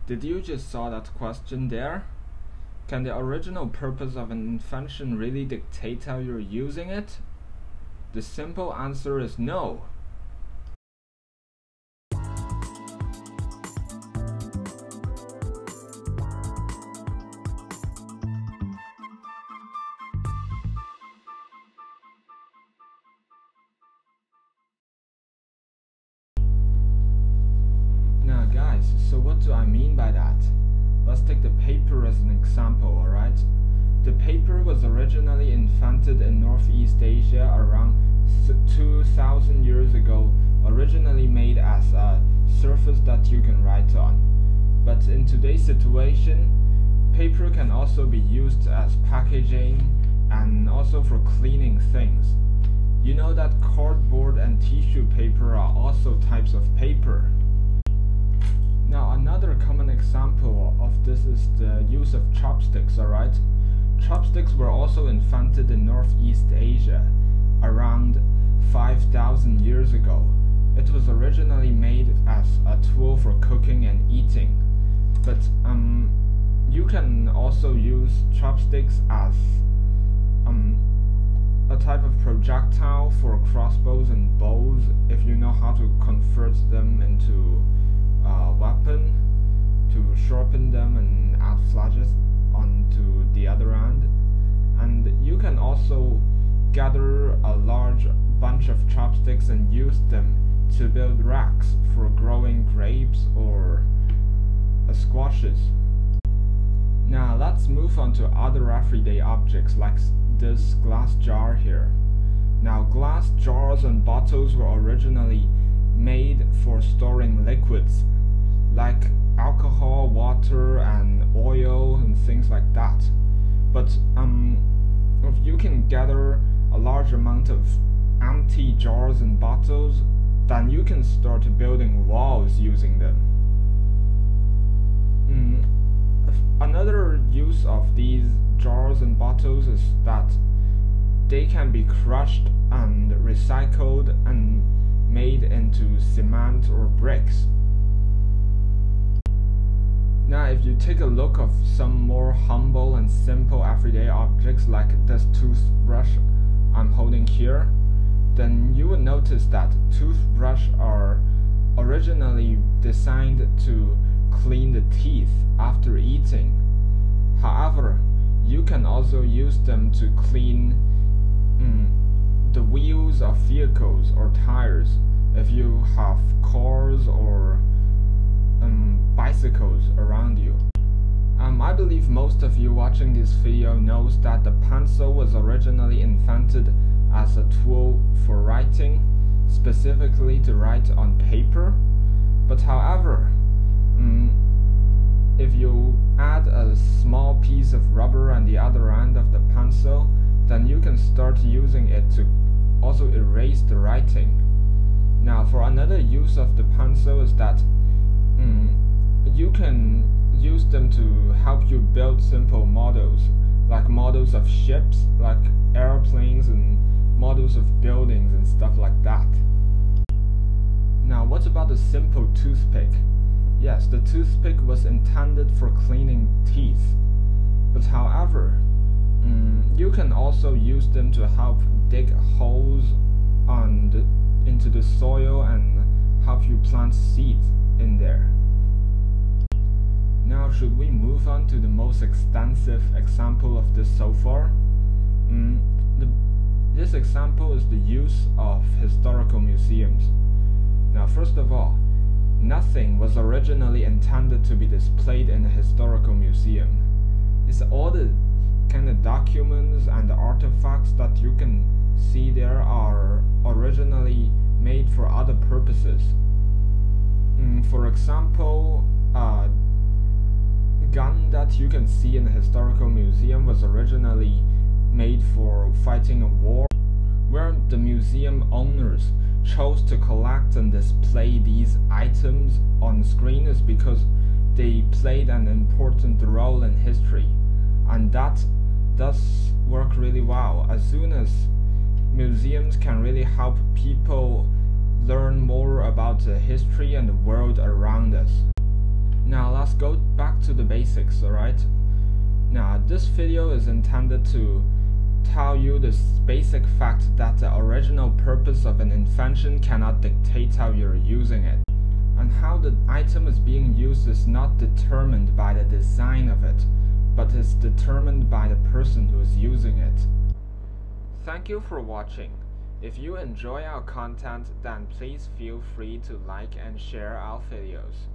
Did you just saw that question there? Can the original purpose of an invention really dictate how you're using it? The simple answer is no. Now guys, so what do I mean by that? Let's take the paper as an example, alright? The paper was originally invented in Northeast Asia around 2000 years ago, originally made as a surface that you can write on. But in today's situation, paper can also be used as packaging and also for cleaning things. You know that cardboard and tissue paper are also types of paper. Now another common example of this is the use of chopsticks, alright? Chopsticks were also invented in Northeast Asia around 5,000 years ago. It was originally made as a tool for cooking and eating. But you can also use chopsticks as a type of projectile for crossbows and bows if you know how to convert them into weapon, to sharpen them and add flashes onto the other end. And you can also gather a large bunch of chopsticks and use them to build racks for growing grapes or squashes. Now let's move on to other everyday objects like this glass jar here. Now glass jars and bottles were originally made for storing liquids like alcohol, water and oil and things like that. But if you can gather a large amount of empty jars and bottles, then you can start building walls using them. Another use of these jars and bottles is that they can be crushed and recycled and made into cement or bricks. Now if you take a look of some more humble and simple everyday objects like this toothbrush I'm holding here, then you will notice that toothbrushes are originally designed to clean the teeth after eating. However, you can also use them to clean the wheels of vehicles or tires if you have cars or bicycles around you. I believe most of you watching this video knows that the pencil was originally invented as a tool for writing, specifically to write on paper. But however, if you add a small piece of rubber on the other end of the pencil, then you can start using it to also erase the writing. Now for another use of the pencil is that you can use them to help you build simple models, like models of ships, like airplanes, and models of buildings and stuff like that. Now what about the simple toothpick? Yes, the toothpick was intended for cleaning teeth, but however, you can also use them to help dig holes into the soil and help you plant seeds in there. Now should we move on to the most extensive example of this so far? This example is the use of historical museums. Now first of all, nothing was originally intended to be displayed in a historical museum. It's all the kind of documents and the artifacts that you can see there are originally made for other purposes. For example, a gun that you can see in the historical museum was originally made for fighting a war, where the museum owners chose to collect and display these items on screen is because they played an important role in history, and that does work really well. As soon as museums can really help people learn more about the history and the world around us. Now let's go back to the basics, alright? Now this video is intended to tell you this basic fact that the original purpose of an invention cannot dictate how you're using it. And how the item is being used is not determined by the design of it, but is determined by the person who is using it. Thank you for watching. If you enjoy our content, then please feel free to like and share our videos.